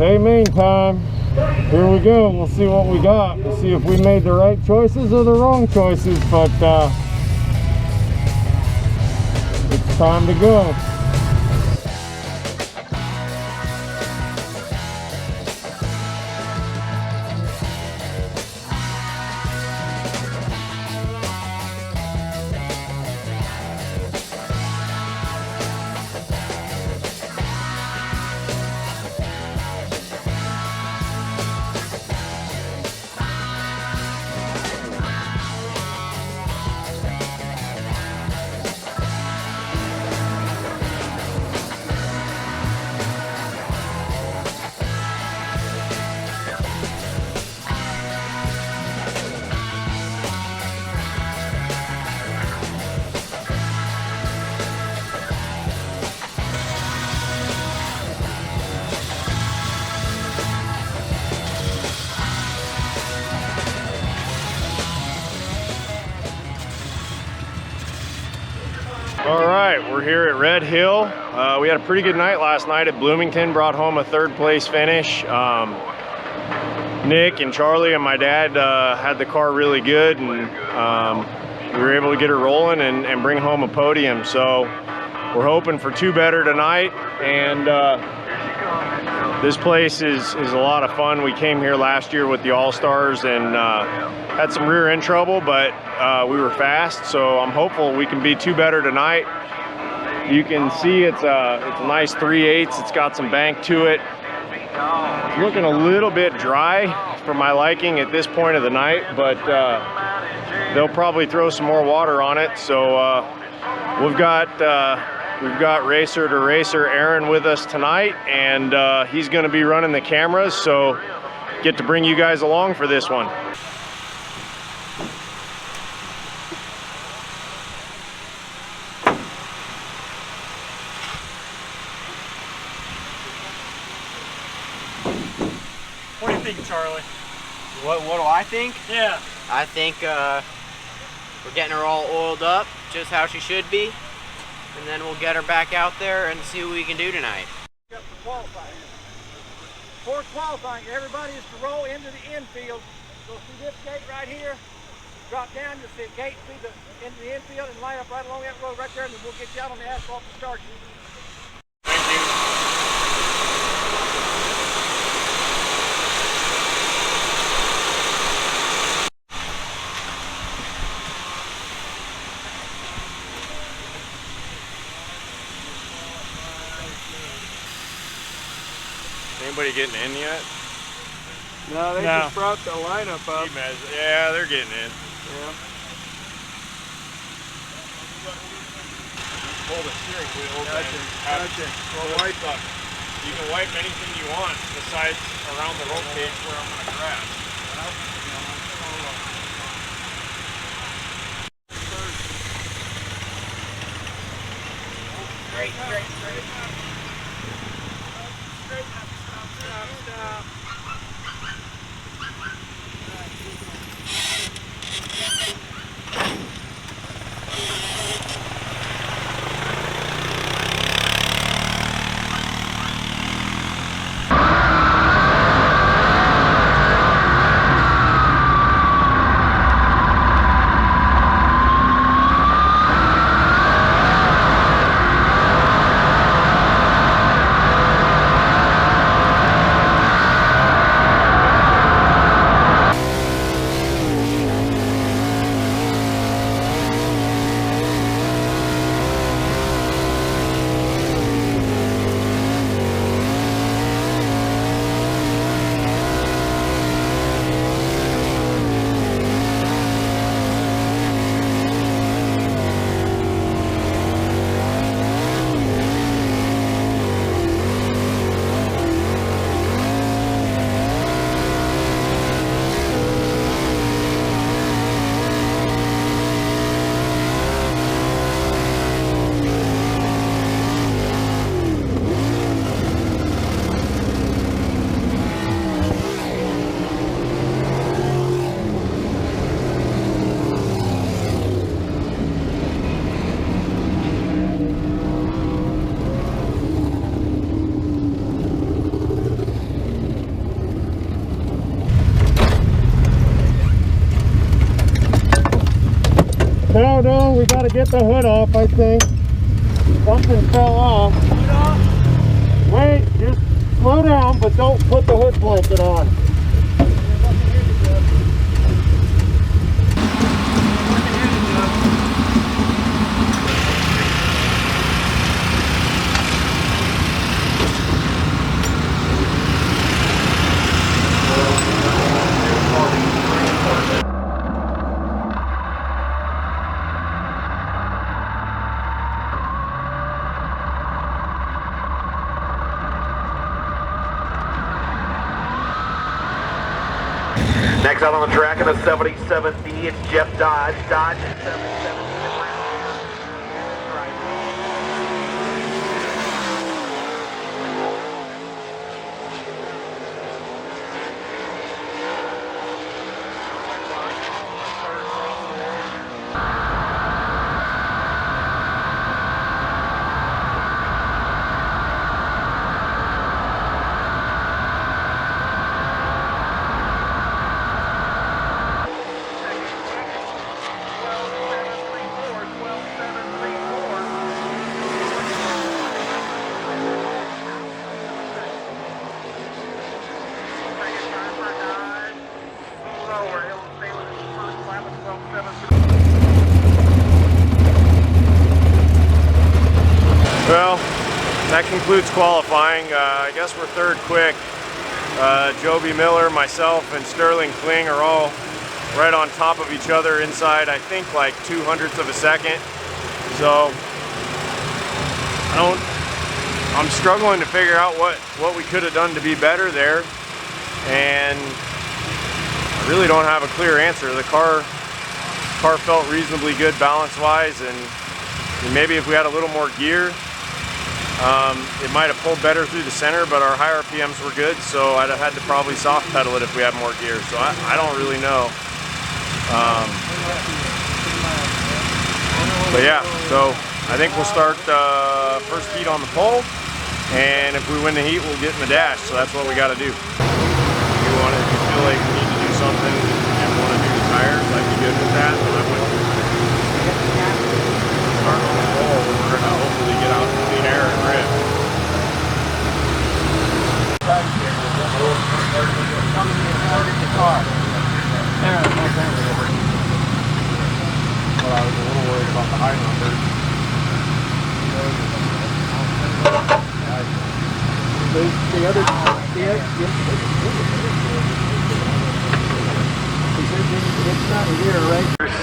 main time. Here we go. We'll see what we got. We'll see if we made the right choices or the wrong choices, but it's time to go. All right, we're here at Red Hill. We had a pretty good night last night at Bloomington, brought home a third place finish. Nick and Charlie and my dad had the car really good, and we were able to get it rolling and bring home a podium. So we're hoping for two better tonight, and this place is a lot of fun. We came here last year with the All-Stars and had some rear end trouble, but we were fast, so I'm hopeful we can be two better tonight. You can see it's a nice 3/8. It's got some bank to it. It's looking a little bit dry for my liking at this point of the night, but they'll probably throw some more water on it. So we've got racer to racer Aaron with us tonight, and he's going to be running the cameras, so get to bring you guys along for this one. What do you think, Charlie? What do I think? Yeah. I think we're getting her all oiled up, just how she should be, and then we'll get her back out there and see what we can do tonight. Up for qualifying. For qualifying, everybody is to roll into the infield. Go through this gate right here, drop down, you'll see a gate through into the infield and line up right along that road right there, and then we'll get you out on the asphalt to start you. Thank you. Anybody getting in yet? No, they just brought the lineup up. Yeah, they're getting in. Yeah. Hold the steering wheel. Gotcha. Well, wipe up. You can wipe anything you want besides around the roll cage where I'm going to crash. Straight. Stop. No, we gotta get the hood off, I think. Something fell off. Wait, just slow down, but don't put the hood blanket on. Next out on the track in the 77D, it's Geoff Dodge. Dodge 77. Well, that concludes qualifying. I guess we're third quick. Joby Miller, myself, and Sterling Kling are all right on top of each other inside, I think, like 0.02 of a second. So I'm struggling to figure out what we could have done to be better there, and I really don't have a clear answer. The car felt reasonably good balance-wise, and maybe if we had a little more gear, it might have pulled better through the center, but our high RPMs were good, so I'd have had to probably soft pedal it if we had more gear. So I don't really know. But yeah, so I think we'll start first heat on the pole, and if we win the heat, we'll get in the dash. So that's what we got to do. If you feel like we need to do something and want to do the tires, I'd be good with that. But I wouldn't start on the pole. We're going to hopefully get out in clean air and rip. Well, I was a little worried about the high numbers.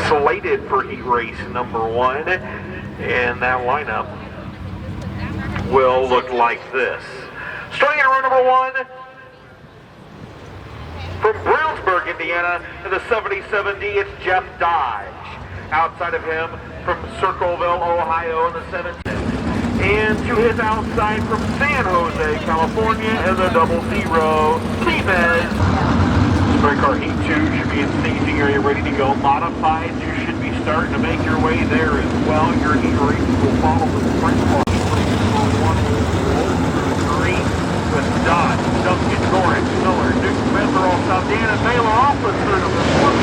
Slated for heat race number 1, and that lineup will look like this. Starting at row number 1, from Brownsburg, Indiana, in the 77D, it's Geoff Dodge. Outside of him, from Circleville, Ohio, in the 17. And to his outside, from San Jose, California, in the 00, Stevens. Sprint car heat 2 should be in staging area, ready to go. Modified, you should be starting to make your way there as well. Your heat race will follow the sprint car. Green with Dodge, Duncan, Gorich, Miller, Duke Smith are all south. Dan and Baylor off the third of the fourth.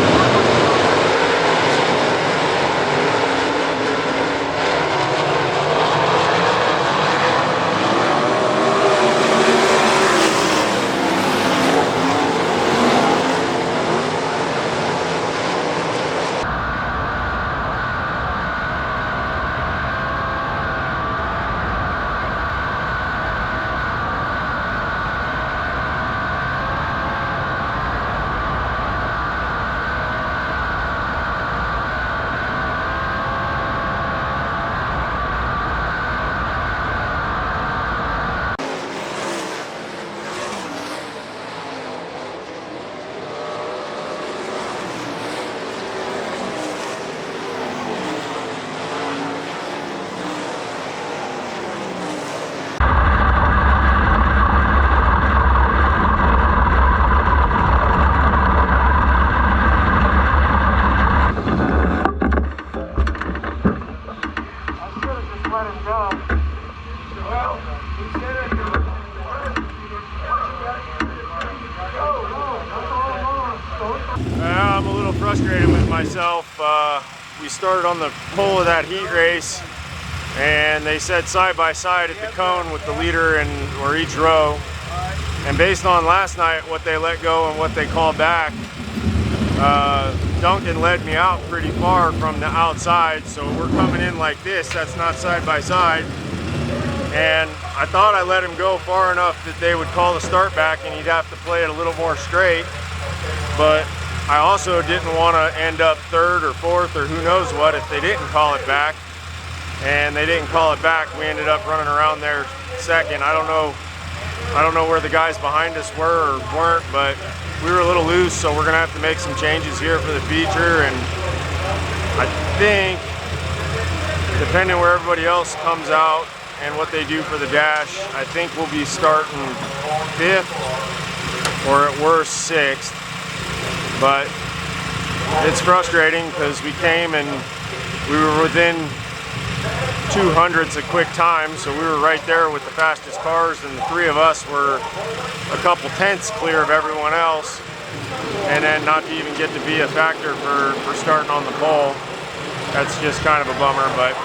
I'm a little frustrated with myself. we started on the pole of that heat race, and they said side by side at the cone with the leader or each row. And based on last night, what they let go and what they called back, Duncan led me out pretty far from the outside, so we're coming in like this. That's not side by side. And I thought I let him go far enough that they would call the start back and he'd have to play it a little more straight. But I also didn't want to end up third or fourth or who knows what if they didn't call it back. And they didn't call it back. We ended up running around there second. I don't know where the guys behind us were or weren't, but we were a little loose, so we're gonna have to make some changes here for the feature. And I think, depending where everybody else comes out and what they do for the dash, I think we'll be starting 5th or at worst 6th. But it's frustrating because we came and we were within 200ths of quick time, so we were right there with the fastest cars, and the 3 of us were a couple tenths clear of everyone else, and then not to even get to be a factor for starting on the pole. That's just kind of a bummer, but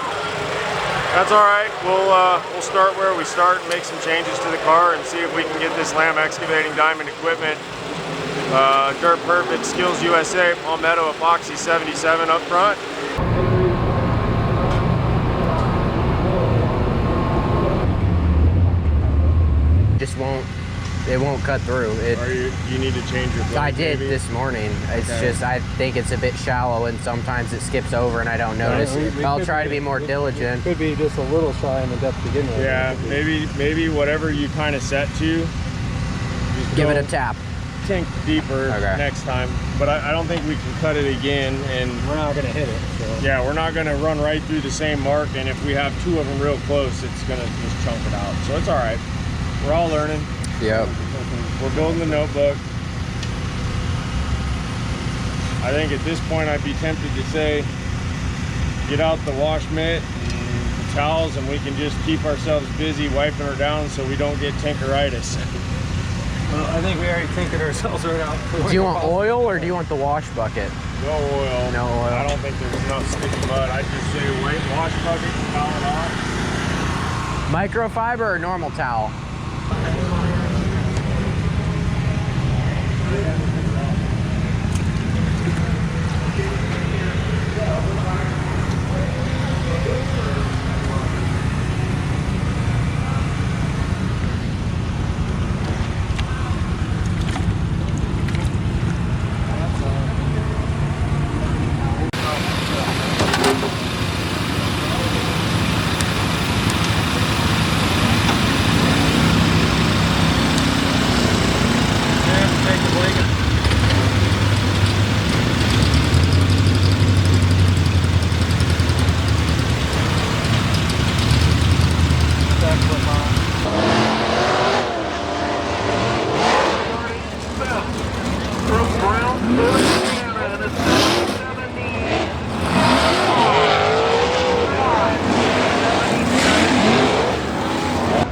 that's all right. We'll start where we start and make some changes to the car and see if we can get this Lamb Excavating Diamond equipment, Dirt Perfect, Skills USA, Palmetto Epoxy 77 up front. Just it won't cut through. You need to change your blade? I did maybe? this morning. It's Okay. just, I think it's a bit shallow and sometimes it skips over and I don't notice. I'll try to be more diligent. Could be just a little shy in the depth to begin with. Yeah, maybe whatever you kind of set to, just Give go it a tap. Tink deeper next time. But I don't think we can cut it again, and We're not going to hit it. So. yeah, we're not going to run right through the same mark, and if we have 2 of them real close, it's going to just chunk it out. So it's all right. We're all learning. Yep. We're building the notebook. I think at this point I'd be tempted to say, get out the wash mitt and the towels, and we can just keep ourselves busy wiping her down so we don't get tinkeritis. Well, I think we already tinkered ourselves right out. Do you want oil or do you want the wash bucket? No oil. No oil. I don't think there's enough sticky mud. I just say white wash bucket and towel it off. Microfiber or normal towel?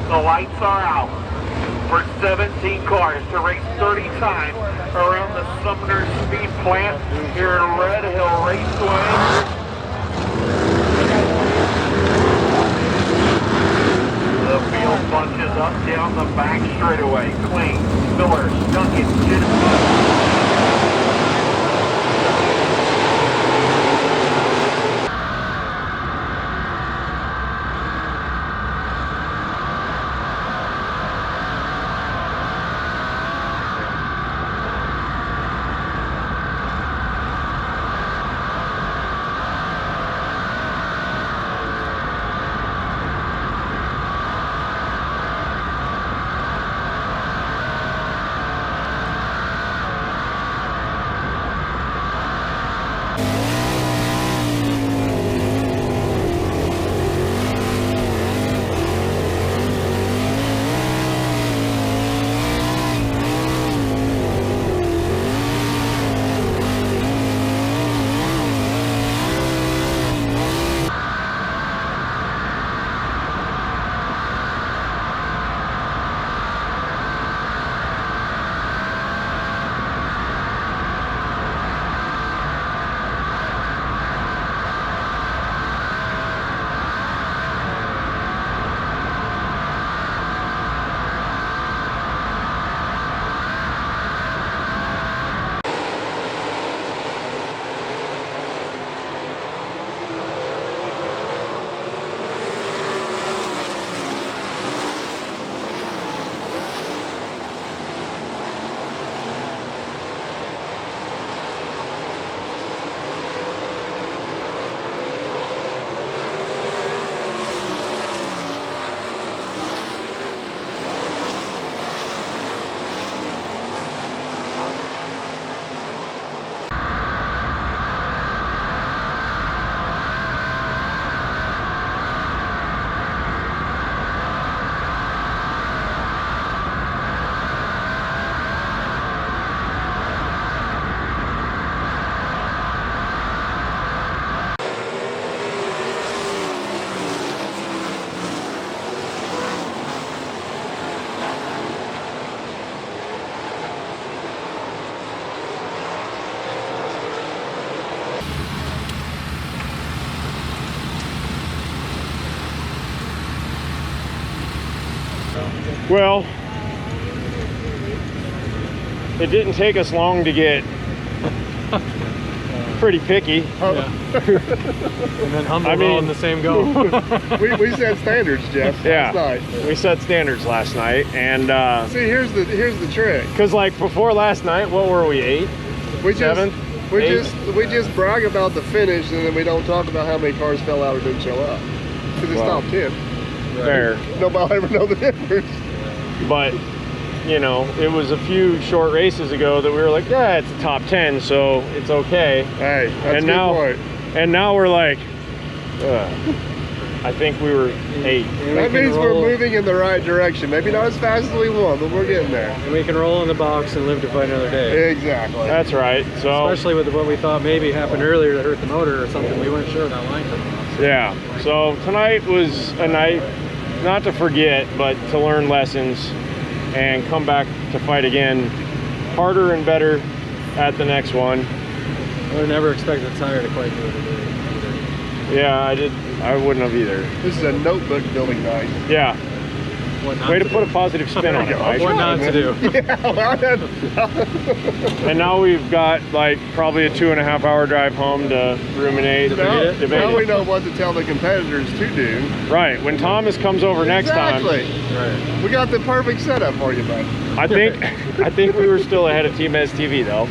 The lights are out for 17 cars to race 30 times around the Sumner Speed Plant here at Red Hill Raceway. The field bunches up down the back straightaway. Clean, Miller, Duncan, Well, it didn't take us long to get pretty picky. Yeah. And then humble all in the same go. we set standards, Jeff. Yeah, Last night. we set standards last night, and See, here's the trick. because like before last night, what were we, 8? We just 7? we 8? just brag about the finish, and then we don't talk about how many cars fell out or didn't show up. Because it's Well, top 10. Fair, Nobody will ever know the difference. but you know, it was a few short races ago that we were like, yeah, it's a top 10, so it's okay. Hey, that's And a now- good point. And now we're like, I think we were 8. That means we're moving in the right direction. Maybe not as fast as we want, but we're getting there. And we can roll in the box and live to fight another day. Exactly. That's right. So Especially with what we thought maybe happened earlier that hurt the motor or something. We weren't sure that line coming off. yeah. So tonight was a night not to forget, but to learn lessons and come back to fight again, harder and better at the next one. I would never expect the tire to quite do it today. Yeah, I wouldn't have either. This is a notebook building night. Yeah. What not Way to do. put a positive spin on it, Mike. What not to do. And now we've got like probably a 2.5-hour drive home to ruminate, Now, debate now we it. know what to tell the competitors to do. Right. When Thomas comes over next time, Exactly. Right. We got the perfect setup for you, bud. I think we were still ahead of Team STV though.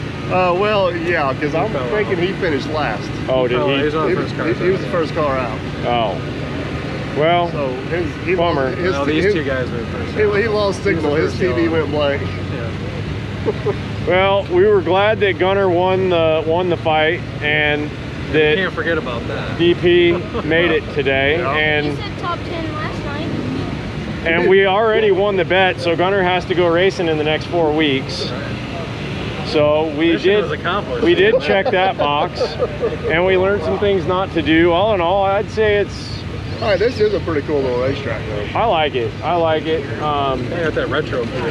Well, yeah, because I'm thinking he finished last. Oh, did He he? was on He the was, first car. he was the first car out. Oh. Well, So he Bummer. lost, his, Well, these his- two guys were first. he lost signal. His first TV yellow. went blank. Yeah. well, we were glad that Gunnar won the fight and that Can't forget about that. DP made it today, Yeah. You and said top 10 last night. we already won the bet, so Gunnar has to go racing in the next 4 weeks. So Mission was accomplished. we did check that box, and we learned some things not to do. All in all, I'd say it's. All right, this is a pretty cool little racetrack, though. I like it. I like it. They got that retro feel.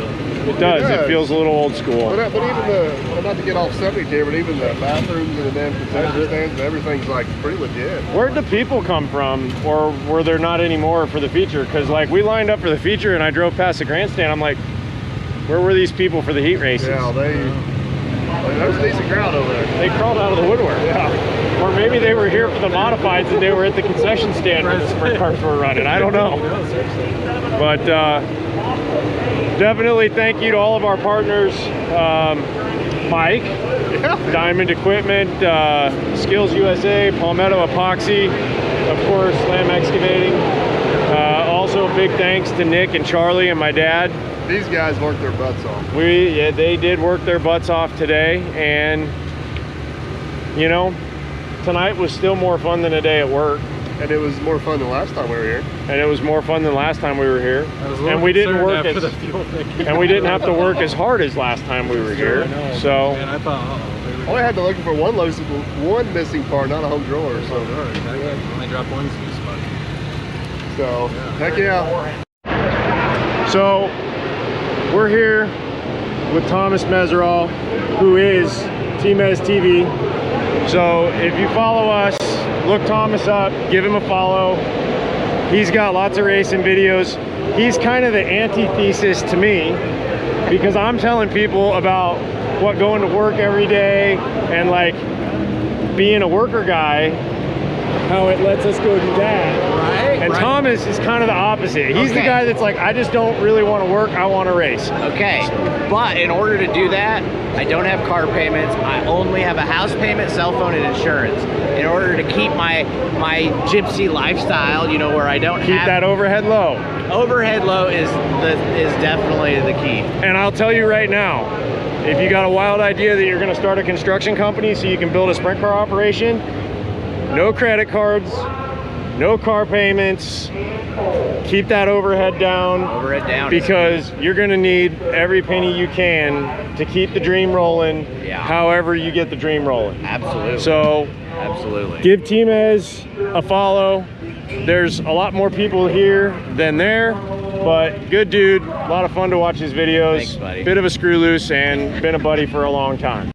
It does. It It does. feels a little old school. But even the, not to get off subject here, but even the bathrooms and the damn concession stands and everything's like pretty legit. Where'd the people come from, or were there not any more for the feature? Because like we lined up for the feature, and I drove past the grandstand. I'm like, where were these people for the heat races? Yeah, there's a decent crowd over there. They crawled out of the woodwork. Yeah. Or maybe they were here for the modifieds and they were at the concession stand when the sprint cars were running. I don't know. But definitely thank you to all of our partners. Mike, Diamond Equipment, Skills USA, Palmetto Epoxy, of course, Slam Excavating. Also, big thanks to Nick and Charlie and my dad. These guys worked their butts off. They did work their butts off today, and you know, tonight was still more fun than a day at work, And it was more fun than last time we were here. and it was more fun than last time we were here, and we didn't work after as, the fuel thing. and we didn't have to work as hard as last time we were here. I know. So And I thought, uh-oh. All I had to look for one missing part, not a home drawer. So, Only dropped one spot. so heck yeah. So we're here with Thomas Meserol, who is Team STV. So if you follow us, look Thomas up, give him a follow. He's got lots of racing videos. He's kind of the antithesis to me, because I'm telling people about what going to work every day and like being a worker guy, how it lets us go do that. Right. And Thomas is kind of the opposite. He's the Okay. guy that's like, I just don't really want to work, I want to race. Okay, but in order to do that, I don't have car payments. I only have a house payment, cell phone, and insurance. In order to keep my gypsy lifestyle, you know, where I don't Keep have that overhead low. overhead low is definitely the key. And I'll tell you right now, if you got a wild idea that you're going to start a construction company so you can build a sprint car operation, no credit cards, no car payments, keep that overhead down. Overhead down. Because you're going to need every penny you can to keep the dream rolling, Yeah. however you get the dream rolling. Absolutely. So absolutely. give Team Ez a follow. There's a lot more people here than there, but good dude, a lot of fun to watch his videos. Thanks, buddy. Bit of a screw loose and been a buddy for a long time.